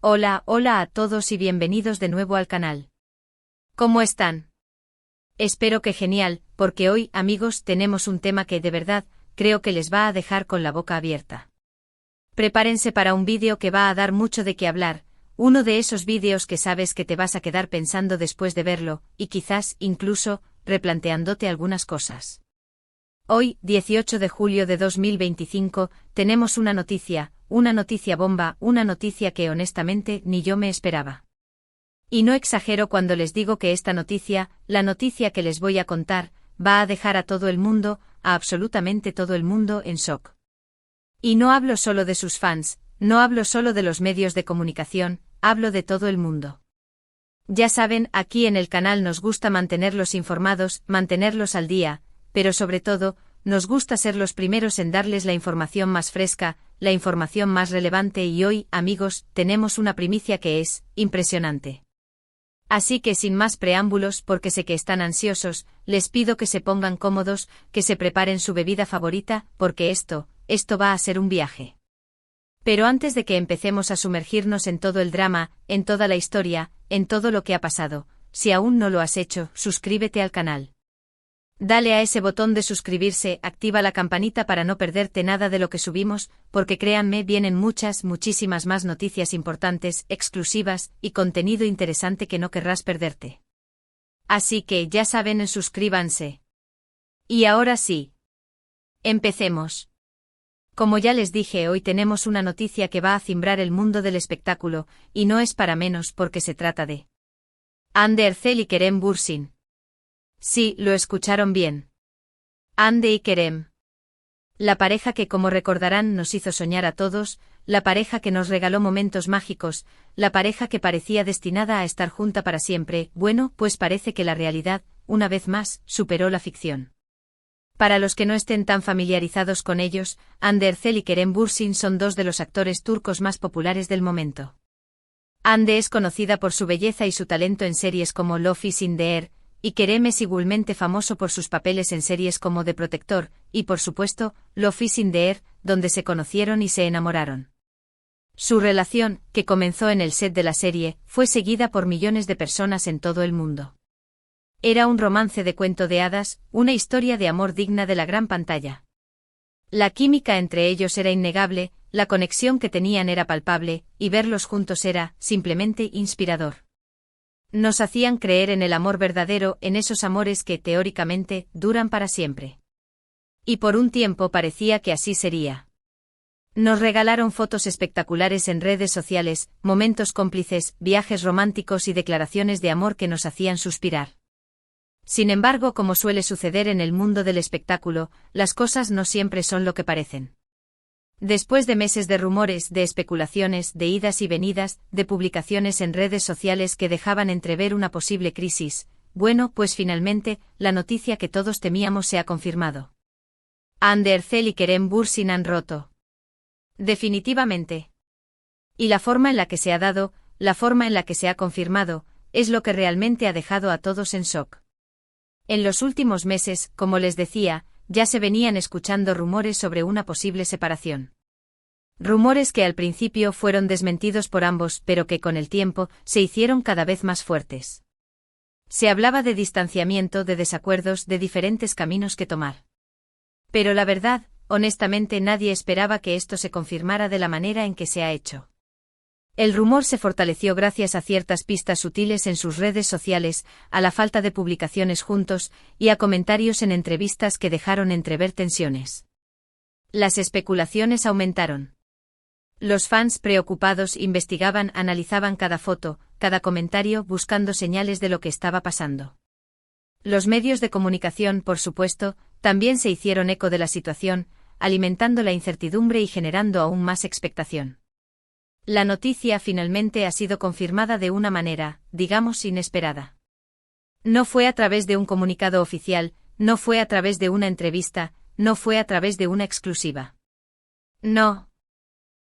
Hola, hola a todos y bienvenidos de nuevo al canal. ¿Cómo están? Espero que genial, porque hoy, amigos, tenemos un tema que de verdad, creo que les va a dejar con la boca abierta. Prepárense para un vídeo que va a dar mucho de qué hablar, uno de esos vídeos que sabes que te vas a quedar pensando después de verlo, y quizás, incluso, replanteándote algunas cosas. Hoy, 18 de julio de 2025, tenemos una noticia bomba, una noticia que honestamente ni yo me esperaba. Y no exagero cuando les digo que esta noticia, la noticia que les voy a contar, va a dejar a todo el mundo, a absolutamente todo el mundo en shock. Y no hablo solo de sus fans, no hablo solo de los medios de comunicación, hablo de todo el mundo. Ya saben, aquí en el canal nos gusta mantenerlos informados, mantenerlos al día, pero sobre todo, nos gusta ser los primeros en darles la información más fresca, la información más relevante y hoy, amigos, tenemos una primicia que es impresionante. Así que sin más preámbulos, porque sé que están ansiosos, les pido que se pongan cómodos, que se preparen su bebida favorita, porque esto va a ser un viaje. Pero antes de que empecemos a sumergirnos en todo el drama, en toda la historia, en todo lo que ha pasado, si aún no lo has hecho, suscríbete al canal. Dale a ese botón de suscribirse, activa la campanita para no perderte nada de lo que subimos, porque créanme, vienen muchísimas más noticias importantes, exclusivas, y contenido interesante que no querrás perderte. Así que ya saben, suscríbanse. Y ahora sí. Empecemos. Como ya les dije, hoy tenemos una noticia que va a cimbrar el mundo del espectáculo, y no es para menos porque se trata de Hande Erçel y Kerem Bürsin. Sí, lo escucharon bien. Hande y Kerem. La pareja que, como recordarán, nos hizo soñar a todos, la pareja que nos regaló momentos mágicos, la pareja que parecía destinada a estar junta para siempre, bueno, pues parece que la realidad, una vez más, superó la ficción. Para los que no estén tan familiarizados con ellos, Hande Erçel y Kerem Bürsin son dos de los actores turcos más populares del momento. Hande es conocida por su belleza y su talento en series como Love is in the Air, y Kerem es igualmente famoso por sus papeles en series como The Protector, y por supuesto, Love is in the Air, donde se conocieron y se enamoraron. Su relación, que comenzó en el set de la serie, fue seguida por millones de personas en todo el mundo. Era un romance de cuento de hadas, una historia de amor digna de la gran pantalla. La química entre ellos era innegable, la conexión que tenían era palpable, y verlos juntos era, simplemente, inspirador. Nos hacían creer en el amor verdadero, en esos amores que, teóricamente, duran para siempre. Y por un tiempo parecía que así sería. Nos regalaron fotos espectaculares en redes sociales, momentos cómplices, viajes románticos y declaraciones de amor que nos hacían suspirar. Sin embargo, como suele suceder en el mundo del espectáculo, las cosas no siempre son lo que parecen. Después de meses de rumores, de especulaciones, de idas y venidas, de publicaciones en redes sociales que dejaban entrever una posible crisis, bueno, pues finalmente, la noticia que todos temíamos se ha confirmado. Hande Erçel y Kerem Bürsin han roto. Definitivamente. Y la forma en la que se ha dado, la forma en la que se ha confirmado, es lo que realmente ha dejado a todos en shock. En los últimos meses, como les decía, ya se venían escuchando rumores sobre una posible separación. Rumores que al principio fueron desmentidos por ambos, pero que con el tiempo se hicieron cada vez más fuertes. Se hablaba de distanciamiento, de desacuerdos, de diferentes caminos que tomar. Pero la verdad, honestamente nadie esperaba que esto se confirmara de la manera en que se ha hecho. El rumor se fortaleció gracias a ciertas pistas sutiles en sus redes sociales, a la falta de publicaciones juntos, y a comentarios en entrevistas que dejaron entrever tensiones. Las especulaciones aumentaron. Los fans preocupados investigaban, analizaban cada foto, cada comentario, buscando señales de lo que estaba pasando. Los medios de comunicación, por supuesto, también se hicieron eco de la situación, alimentando la incertidumbre y generando aún más expectación. La noticia finalmente ha sido confirmada de una manera, digamos, inesperada. No fue a través de un comunicado oficial, no fue a través de una entrevista, no fue a través de una exclusiva. No.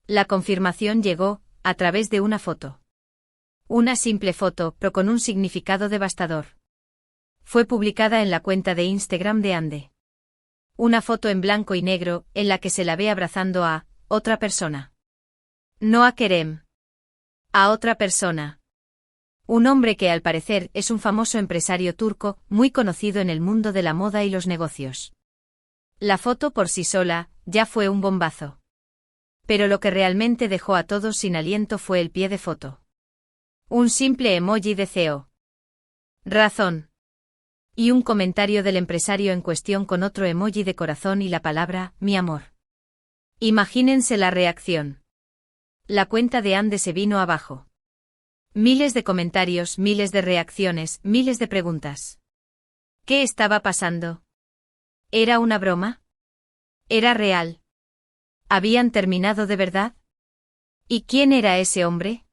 La confirmación llegó, a través de una foto. Una simple foto, pero con un significado devastador. Fue publicada en la cuenta de Instagram de Hande. Una foto en blanco y negro, en la que se la ve abrazando a otra persona. No a Kerem. A otra persona. Un hombre que al parecer es un famoso empresario turco, muy conocido en el mundo de la moda y los negocios. La foto por sí sola, ya fue un bombazo. Pero lo que realmente dejó a todos sin aliento fue el pie de foto. Un simple emoji de CEO. Razón. Y un comentario del empresario en cuestión con otro emoji de corazón y la palabra, mi amor. Imagínense la reacción. La cuenta de Ande se vino abajo. Miles de comentarios, miles de reacciones, miles de preguntas. ¿Qué estaba pasando? ¿Era una broma? ¿Era real? ¿Habían terminado de verdad? ¿Y quién era ese hombre?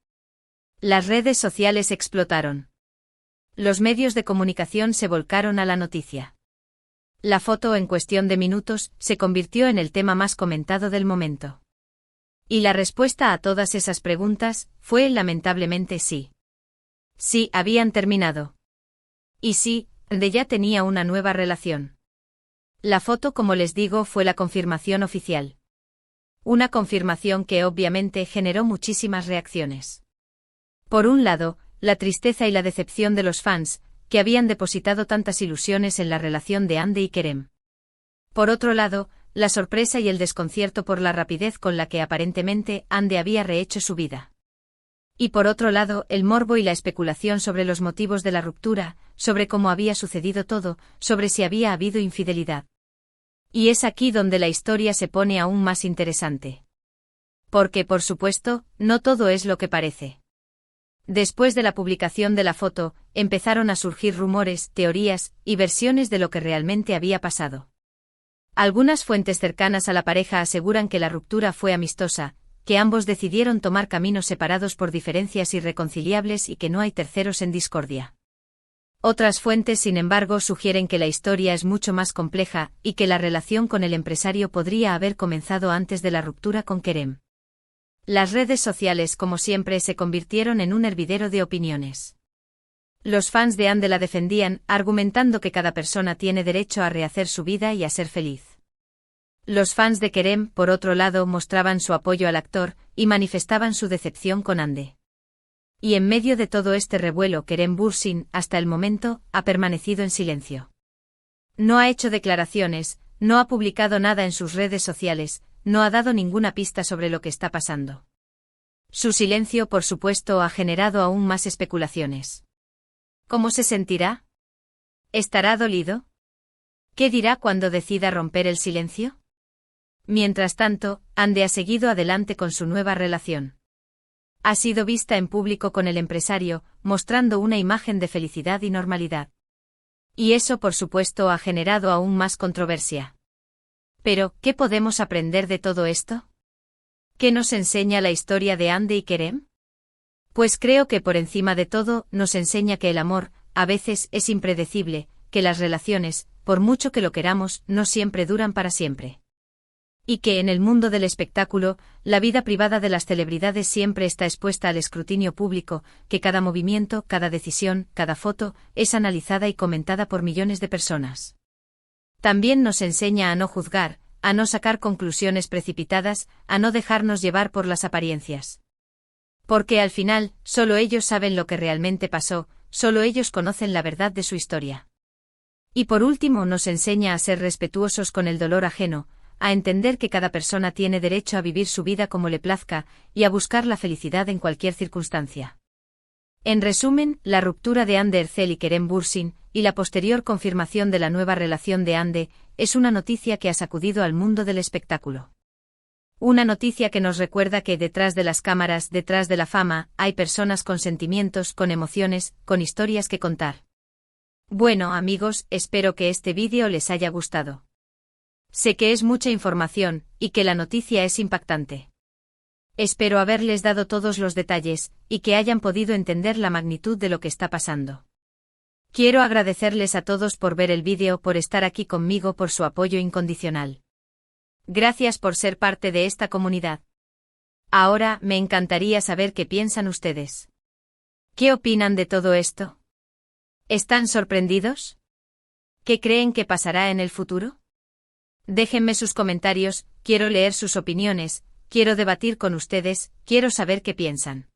Las redes sociales explotaron. Los medios de comunicación se volcaron a la noticia. La foto en cuestión de minutos se convirtió en el tema más comentado del momento. Y la respuesta a todas esas preguntas fue lamentablemente sí. Sí, habían terminado. Y sí, Ande ya tenía una nueva relación. La foto, como les digo, fue la confirmación oficial. Una confirmación que obviamente generó muchísimas reacciones. Por un lado, la tristeza y la decepción de los fans, que habían depositado tantas ilusiones en la relación de Ande y Kerem. Por otro lado, la sorpresa y el desconcierto por la rapidez con la que aparentemente Ande había rehecho su vida. Y por otro lado, el morbo y la especulación sobre los motivos de la ruptura, sobre cómo había sucedido todo, sobre si había habido infidelidad. Y es aquí donde la historia se pone aún más interesante. Porque, por supuesto, no todo es lo que parece. Después de la publicación de la foto, empezaron a surgir rumores, teorías y versiones de lo que realmente había pasado. Algunas fuentes cercanas a la pareja aseguran que la ruptura fue amistosa, que ambos decidieron tomar caminos separados por diferencias irreconciliables y que no hay terceros en discordia. Otras fuentes, sin embargo, sugieren que la historia es mucho más compleja y que la relación con el empresario podría haber comenzado antes de la ruptura con Kerem. Las redes sociales, como siempre, se convirtieron en un hervidero de opiniones. Los fans de Ande la defendían, argumentando que cada persona tiene derecho a rehacer su vida y a ser feliz. Los fans de Kerem, por otro lado, mostraban su apoyo al actor y manifestaban su decepción con Ande. Y en medio de todo este revuelo, Kerem Bürsin, hasta el momento, ha permanecido en silencio. No ha hecho declaraciones, no ha publicado nada en sus redes sociales, no ha dado ninguna pista sobre lo que está pasando. Su silencio, por supuesto, ha generado aún más especulaciones. ¿Cómo se sentirá? ¿Estará dolido? ¿Qué dirá cuando decida romper el silencio? Mientras tanto, Ande ha seguido adelante con su nueva relación. Ha sido vista en público con el empresario, mostrando una imagen de felicidad y normalidad. Y eso, por supuesto, ha generado aún más controversia. Pero, ¿qué podemos aprender de todo esto? ¿Qué nos enseña la historia de Ande y Kerem? Pues creo que por encima de todo, nos enseña que el amor, a veces, es impredecible, que las relaciones, por mucho que lo queramos, no siempre duran para siempre. Y que en el mundo del espectáculo, la vida privada de las celebridades siempre está expuesta al escrutinio público, que cada movimiento, cada decisión, cada foto, es analizada y comentada por millones de personas. También nos enseña a no juzgar, a no sacar conclusiones precipitadas, a no dejarnos llevar por las apariencias. Porque al final, solo ellos saben lo que realmente pasó, solo ellos conocen la verdad de su historia. Y por último nos enseña a ser respetuosos con el dolor ajeno, a entender que cada persona tiene derecho a vivir su vida como le plazca, y a buscar la felicidad en cualquier circunstancia. En resumen, la ruptura de Ande Erçel y Kerem Bürsin, y la posterior confirmación de la nueva relación de Ande, es una noticia que ha sacudido al mundo del espectáculo. Una noticia que nos recuerda que detrás de las cámaras, detrás de la fama, hay personas con sentimientos, con emociones, con historias que contar. Bueno, amigos, espero que este vídeo les haya gustado. Sé que es mucha información, y que la noticia es impactante. Espero haberles dado todos los detalles, y que hayan podido entender la magnitud de lo que está pasando. Quiero agradecerles a todos por ver el vídeo, por estar aquí conmigo, por su apoyo incondicional. Gracias por ser parte de esta comunidad. Ahora, me encantaría saber qué piensan ustedes. ¿Qué opinan de todo esto? ¿Están sorprendidos? ¿Qué creen que pasará en el futuro? Déjenme sus comentarios, quiero leer sus opiniones, quiero debatir con ustedes, quiero saber qué piensan.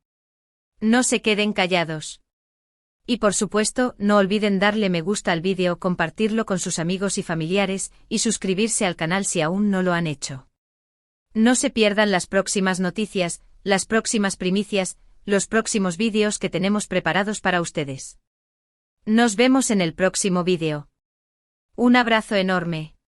No se queden callados. Y por supuesto, no olviden darle me gusta al vídeo, compartirlo con sus amigos y familiares, y suscribirse al canal si aún no lo han hecho. No se pierdan las próximas noticias, las próximas primicias, los próximos vídeos que tenemos preparados para ustedes. Nos vemos en el próximo vídeo. Un abrazo enorme.